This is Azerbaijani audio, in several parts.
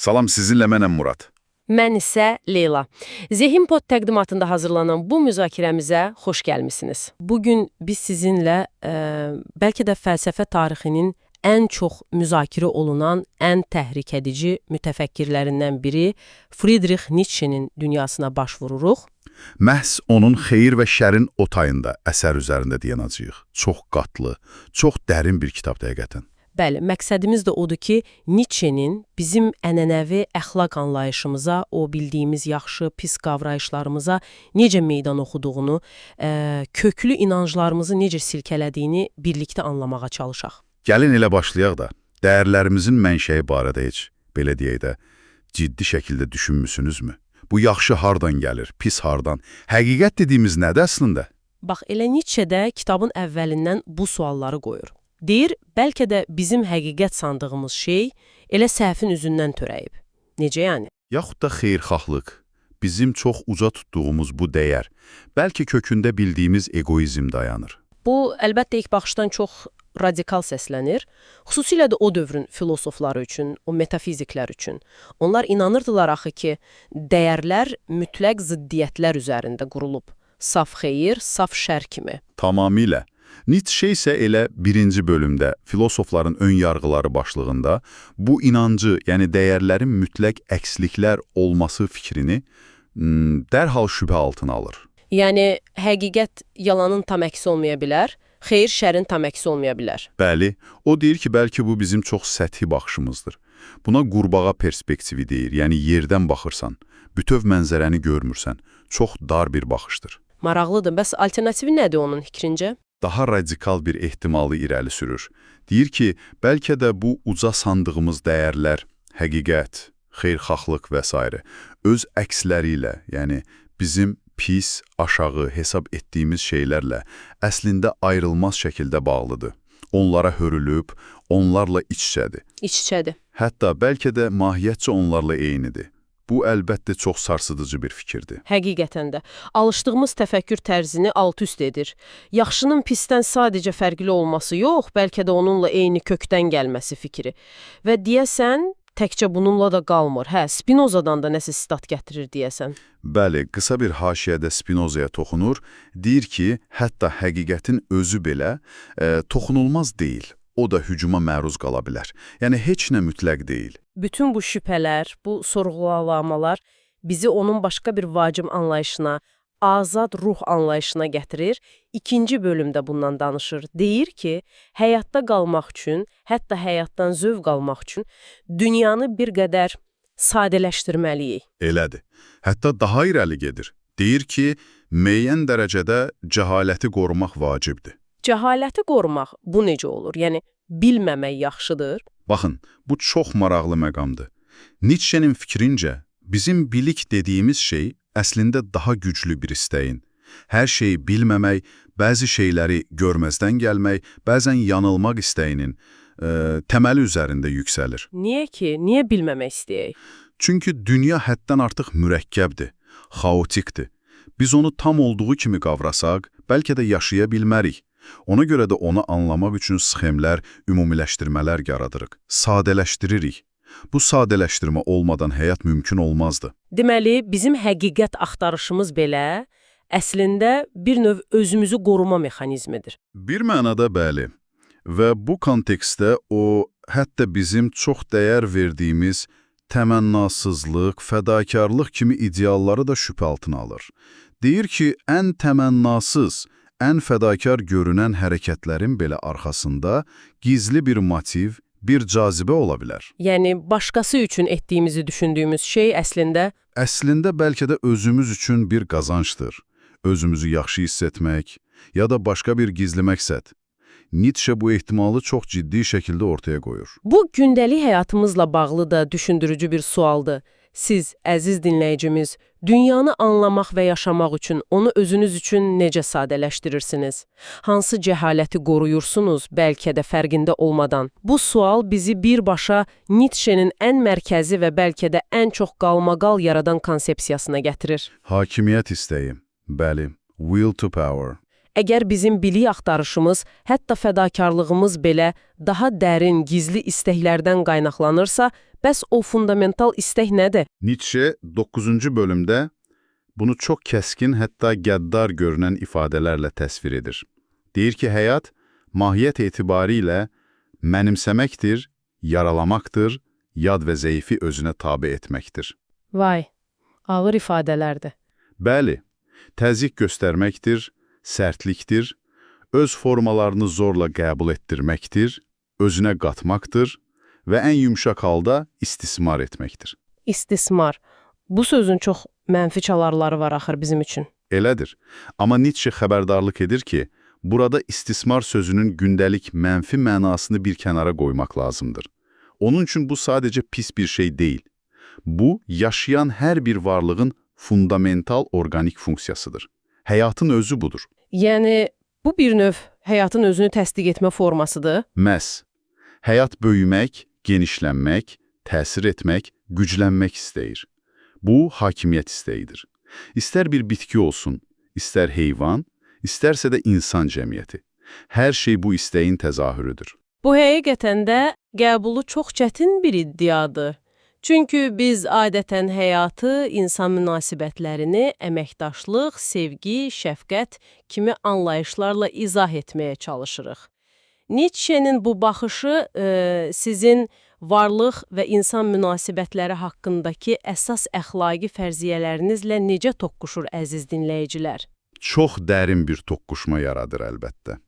Salam, sizinlə mənəm Murad. Mən isə Leyla. Zehinpod təqdimatında hazırlanan bu müzakirəmizə xoş gəlmisiniz. Bugün biz sizinlə bəlkə də fəlsəfə tarixinin ən çox müzakirə olunan, ən təhrik edici mütəfəkkirlərindən biri Friedrich Nietzsche'nin dünyasına baş vururuq. Məhz onun xeyir və şərin o tayında əsər üzərində dayanacağıq. Çox qatlı, çox dərin bir kitab həqiqətən. Bəli, məqsədimiz də odur ki, Nietzsche'nin bizim ənənəvi əxlaq anlayışımıza, o bildiyimiz yaxşı, pis qavrayışlarımıza necə meydan oxuduğunu, köklü inanclarımızı necə silkələdiyini birlikdə anlamağa çalışaq. Gəlin elə başlayaq da, dəyərlərimizin mənşəyi barədə heç, belə deyək də, ciddi şəkildə düşünmüsünüzmü? Bu yaxşı hardan gəlir, pis hardan? Həqiqət dediyimiz nədir əslində? Bax, elə Nietzsche də kitabın əvvəlindən bu sualları qoyur. Deyir, bəlkə də bizim həqiqət sandığımız şey elə səhvin üzündən törəyib. Necə yəni? Yaxud da xeyirxahlıq, bizim çox uca tutduğumuz bu dəyər, bəlkə kökündə bildiyimiz egoizm dayanır. Bu, əlbəttə ilk baxışdan çox radikal səslənir. Xüsusilə də o dövrün filosofları üçün, o metafiziklər üçün. Onlar inanırdılar axı ki, dəyərlər mütləq ziddiyyətlər üzərində qurulub. Saf xeyir, saf şər kimi. Tamamilə. Nietzsche isə elə birinci bölümdə filosofların ön yargıları başlığında bu inancı, yəni dəyərlərin mütləq əksliklər olması fikrini dərhal şübhə altına alır. Yəni, həqiqət yalanın tam əksi olmaya bilər, xeyir şərin tam əksi olmaya bilər. Bəli, o deyir ki, bəlkə bu bizim çox səthi baxışımızdır. Buna qurbağa perspektivi deyir, yəni yerdən baxırsan, bütöv mənzərəni görmürsən, çox dar bir baxışdır. Maraqlıdır, bəs alternativi nədir onun fikrincə? Daha radikal bir ehtimalı irəli sürür. Deyir ki, bəlkə də bu uca sandığımız dəyərlər, həqiqət, xeyirxahlıq və s. öz əksləri ilə, yəni bizim pis, aşağı hesab etdiyimiz şeylərlə əslində ayrılmaz şəkildə bağlıdır. Onlara hörülüb, onlarla iç-içədir. İç-içədir. Hətta bəlkə də mahiyyətcə onlarla eynidir. Bu, əlbəttə, çox sarsıdıcı bir fikirdir. Həqiqətən də. Alışdığımız təfəkkür tərzini alt-üst edir. Yaxşının pisdən sadəcə fərqli olması yox, bəlkə də onunla eyni kökdən gəlməsi fikri. Və deyəsən, təkcə bununla da qalmır. Spinozadan da nəsə sitat gətirir deyəsən. Bəli, qısa bir haşiyədə Spinozaya toxunur. Deyir ki, hətta həqiqətin özü belə toxunulmaz deyil. O da hücuma məruz qala bilər. Yəni, heç nə mütləq deyil. Bütün bu şübhələr, bu sorğulamalar bizi onun başqa bir vacib anlayışına, azad ruh anlayışına gətirir. İkinci bölümdə bundan danışır. Deyir ki, həyatda qalmaq üçün, hətta həyatdan zövq almaq üçün dünyanı bir qədər sadələşdirməliyik. Elədir. Hətta daha irəli gedir. Deyir ki, müəyyən dərəcədə cəhaləti qorumaq vacibdir. Cəhaləti qorumaq bu necə olur? Yəni, bilməmək yaxşıdır. Baxın, bu çox maraqlı məqamdır. Nietzsche'nin fikrincə, bizim bilik dediyimiz şey əslində daha güclü bir istəyin. Hər şeyi bilməmək, bəzi şeyləri görməzdən gəlmək, bəzən yanılmaq istəyinin təməli üzərində yüksəlir. Niyə ki? Niyə bilməmək istəyək? Çünki dünya həddən artıq mürəkkəbdir, xaotikdir. Biz onu tam olduğu kimi qavrasaq, bəlkə də yaşaya bilmərik. Ona görə də onu anlamaq üçün sxemlər, ümumiləşdirmələr yaradırıq, sadələşdiririk. Bu sadələşdirmə olmadan həyat mümkün olmazdı. Deməli, bizim həqiqət axtarışımız belə, əslində bir növ özümüzü qoruma mexanizmidir. Bir mənada bəli. Və bu kontekstdə o, hətta bizim çox dəyər verdiyimiz təmənnasızlıq, fədakarlıq kimi idealları da şübhə altına alır. Deyir ki, ən təmənnasız, ən fədakar görünən hərəkətlərin belə arxasında gizli bir motiv, bir cazibə ola bilər. Yəni, başqası üçün etdiyimizi düşündüyümüz şey əslində... Əslində, bəlkə də özümüz üçün bir qazançdır. Özümüzü yaxşı hiss etmək ya da başqa bir gizli məqsəd. Nietzsche bu ehtimalı çox ciddi şəkildə ortaya qoyur. Bu, gündəlik həyatımızla bağlı da düşündürücü bir sualdır. Siz, əziz dinləyicimiz, dünyanı anlamaq və yaşamaq üçün onu özünüz üçün necə sadələşdirirsiniz? Hansı cəhaləti qoruyursunuz, bəlkə də fərqində olmadan? Bu sual bizi birbaşa Nietzsche'nin ən mərkəzi və bəlkə də ən çox qalmaqal yaradan konsepsiyasına gətirir. Hakimiyyət istəyi, bəli, will to power. Əgər bizim bilik axtarışımız, hətta fədakarlığımız belə daha dərin, gizli istəklərdən qaynaqlanırsa, bəs o fundamental istək nədir? Nietzsche 9-cu bölümdə bunu çox kəskin, hətta qəddar görünən ifadələrlə təsvir edir. Deyir ki, həyat mahiyyət etibarilə mənimsəməkdir, yaralamaqdır, yad və zəifi özünə tabe etməkdir. Vay, ağır ifadələrdir. Bəli, təzyiq göstərməkdir, sərtlikdir, öz formalarını zorla qəbul etdirməkdir, özünə qatmaqdır və ən yumşaq halda istismar etməkdir. İstismar. Bu sözün çox mənfi çalarları var axır bizim üçün. Elədir. Amma Nietzsche xəbərdarlıq edir ki, burada istismar sözünün gündəlik mənfi mənasını bir kənara qoymaq lazımdır. Onun üçün bu sadəcə pis bir şey deyil. Bu, yaşayan hər bir varlığın fundamental organik funksiyasıdır. Həyatın özü budur. Yəni, bu bir növ həyatın özünü təsdiq etmə formasıdır. Məhz. Həyat böyümək, genişlənmək, təsir etmək, güclənmək istəyir. Bu, hakimiyyət istəyidir. İstər bir bitki olsun, istər heyvan, istərsə də insan cəmiyyəti. Hər şey bu istəyin təzahürüdür. Bu həqiqətən də qəbulu çox çətin bir iddiadır. Çünki biz adətən həyatı, insan münasibətlərini əməkdaşlıq, sevgi, şəfqət kimi anlayışlarla izah etməyə çalışırıq. Nietzsche'nin bu baxışı sizin varlıq və insan münasibətləri haqqındakı əsas əxlaqi fərziyyələrinizlə necə toqquşur, əziz dinləyicilər? Çox dərin bir toqquşma yaradır əlbəttə.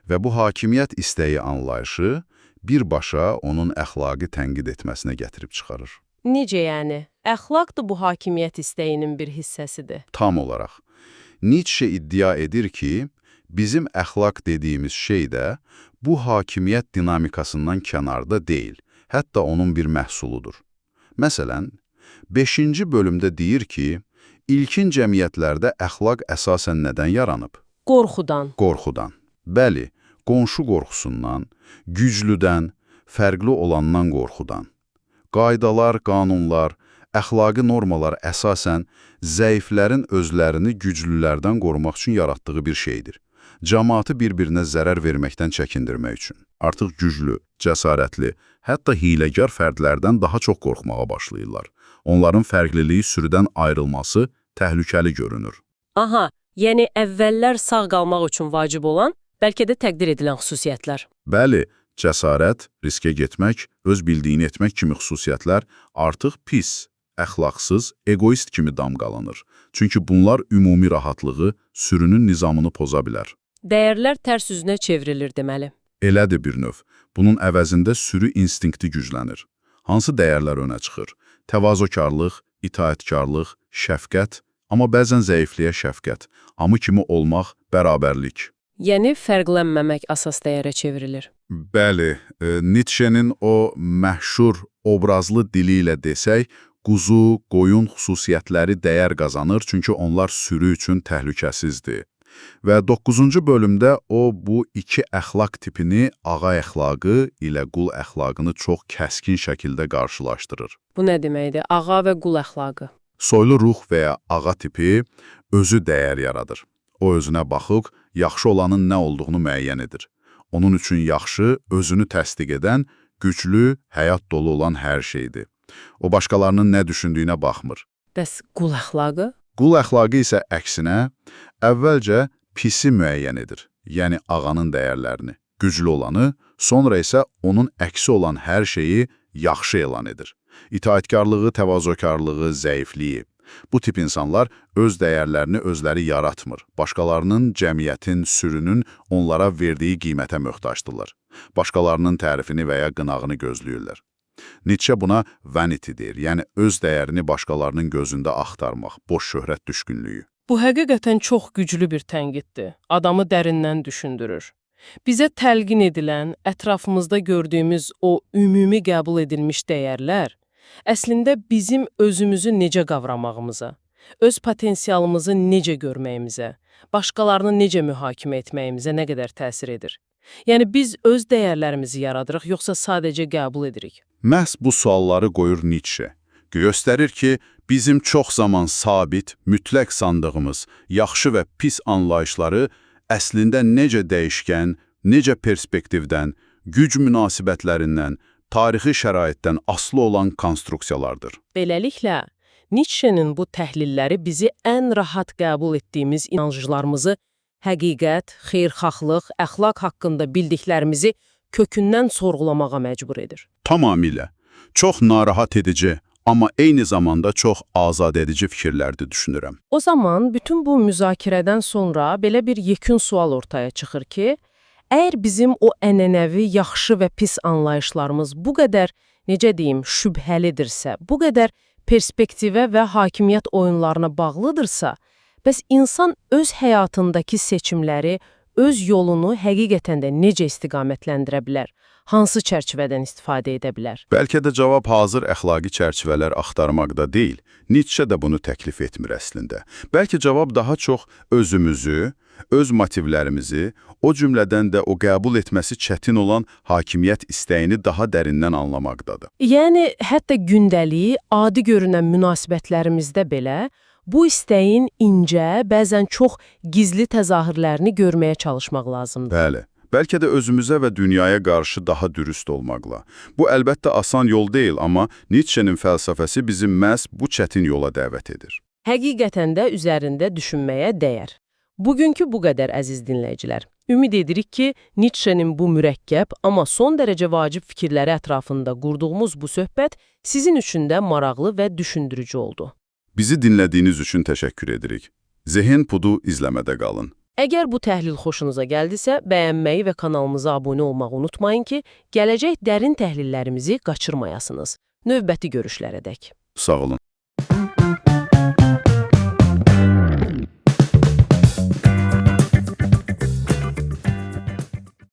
Və bu hakimiyyət istəyi anlayışı birbaşa onun əxlaqı tənqid etməsinə gətirib çıxarır. Necə yəni? Əxlaq da bu hakimiyyət istəyinin bir hissəsidir. Tam olaraq. Nietzsche iddia edir ki, bizim əxlaq dediyimiz şey də bu hakimiyyət dinamikasından kənarda deyil, hətta onun bir məhsuludur. Məsələn, 5-ci bölümdə deyir ki, ilkin cəmiyyətlərdə əxlaq əsasən nədən yaranıb? Qorxudan. Qorxudan. Bəli, qonşu qorxusundan, güclüdən, fərqli olandan qorxudan. Qaydalar, qanunlar, əxlaqi normalar əsasən zəiflərin özlərini güclülərdən qorumaq üçün yaratdığı bir şeydir. Cəmaatı bir-birinə zərər verməkdən çəkindirmək üçün. Artıq güclü, cəsarətli, hətta hiləgər fərdlərdən daha çox qorxmağa başlayırlar. Onların fərqliliyi sürüdən ayrılması təhlükəli görünür. Aha, yəni əvvəllər sağ qalmaq üçün vacib olan, bəlkə də təqdir edilən xüsusiyyətlər. Bəli, cəsarət, riskə getmək, öz bildiyini etmək kimi xüsusiyyətlər artıq pis, əxlaqsız, egoist kimi damğalanır. Çünki bunlar ümumi rahatlığı, sürünün nizamını poza bilər. Dəyərlər tərs üzünə çevrilir deməli. Elədir bir növ. Bunun əvəzində sürü instinkti güclənir. Hansı dəyərlər önə çıxır? Təvazökarlıq, itaətkarlıq, şəfqət, amma bəzən zəifliyə şəfqət, hamı kimi olmaq, bərabərlik. Yəni, fərqlənməmək əsas dəyərə çevrilir. Bəli, Nietzsche'nin o məşhur obrazlı dili ilə desək, quzu, qoyun xüsusiyyətləri dəyər qazanır, çünki onlar sürü üçün təhlükəsizdir. Və 9-cu bölümdə o bu iki əxlaq tipini, ağa əxlaqı ilə qul əxlaqını çox kəskin şəkildə qarşılaşdırır. Bu nə deməkdir? Ağa və qul əxlaqı. Soylu ruh və ya ağa tipi özü dəyər yaradır. O özünə baxıb, yaxşı olanın nə olduğunu müəyyən edir. Onun üçün yaxşı, özünü təsdiq edən, güclü, həyat dolu olan hər şeydir. O başqalarının nə düşündüyünə baxmır. Bəs qul əxlaqı? Qul əxlaqı isə əksinə, əvvəlcə pisi müəyyən edir, yəni ağanın dəyərlərini, güclü olanı, sonra isə onun əksi olan hər şeyi yaxşı elan edir. İtaətkarlığı, təvazökarlığı, zəifliyi. Bu tip insanlar öz dəyərlərini özləri yaratmır, başqalarının, cəmiyyətin, sürünün onlara verdiyi qiymətə möhtacdırlar. Başqalarının tərifini və ya qınağını gözləyirlər. Nietzsche buna vanity deyir, yəni öz dəyərini başqalarının gözündə axtarmaq, boş şöhrət düşkünlüyü. Bu həqiqətən çox güclü bir tənqiddir. Adamı dərindən düşündürür. Bizə təlqin edilən, ətrafımızda gördüyümüz o ümumi qəbul edilmiş dəyərlər, əslində bizim özümüzü necə qavramağımıza, öz potensialımızı necə görməyimizə, başqalarını necə mühakimə etməyimizə nə qədər təsir edir. Yəni biz öz dəyərlərimizi yaradırıq, yoxsa sadəcə qəbul edirik? Məhz bu sualları qoyur Nietzsche. Göstərir ki, bizim çox zaman sabit, mütləq sandığımız yaxşı və pis anlayışları əslində necə dəyişkən, necə perspektivdən, güc münasibətlərindən, tarixi şəraitdən asılı olan konstruksiyalardır. Beləliklə, Nietzschenin bu təhlilləri bizi ən rahat qəbul etdiyimiz inanclarımızı, həqiqət, xeyirxahlıq, əxlaq haqqında bildiklərimizi kökündən sorğulamağa məcbur edir. Tamamilə. Çox narahat edici, amma eyni zamanda çox azad edici fikirlərdir düşünürəm. O zaman bütün bu müzakirədən sonra belə bir yekun sual ortaya çıxır ki, əgər bizim o ənənəvi yaxşı və pis anlayışlarımız bu qədər, necə deyim, şübhəlidirsə, bu qədər perspektivə və hakimiyyət oyunlarına bağlıdırsa, bəs insan öz həyatındakı seçimləri, öz yolunu həqiqətən də necə istiqamətləndirə bilər? Hansı çərçivədən istifadə edə bilər? Bəlkə də cavab hazır əxlaqi çərçivələr axtarmaqda deyil. Nietzsche də bunu təklif etmir əslində. Bəlkə cavab daha çox özümüzü, öz motivlərimizi, o cümlədən də o qəbul etməsi çətin olan hakimiyyət istəyini daha dərindən anlamaqdadır. Yəni, hətta gündəlik, adi görünən münasibətlərimizdə belə bu istəyin incə, bəzən çox gizli təzahürlərini görməyə çalışmaq lazımdır. Bəli. Bəlkə də özümüzə və dünyaya qarşı daha dürüst olmaqla. Bu əlbəttə asan yol deyil, amma Nietzschenin fəlsəfəsi bizi məhz bu çətin yola dəvət edir. Həqiqətən də üzərində düşünməyə dəyər. Bugünkü bu qədər əziz dinləyicilər. Ümid edirik ki, Nietzschenin bu mürəkkəb, amma son dərəcə vacib fikirləri ətrafında qurduğumuz bu söhbət sizin üçün də maraqlı və düşündürücü oldu. Bizi dinlədiyiniz üçün təşəkkür edirik. Zehin Pudu izləmədə qalın. Əgər bu təhlil xoşunuza gəldisə, bəyənməyi və kanalımıza abunə olmağı unutmayın ki, gələcək dərin təhlillərimizi qaçırmayasınız. Növbəti görüşlərədək. Sağ olun.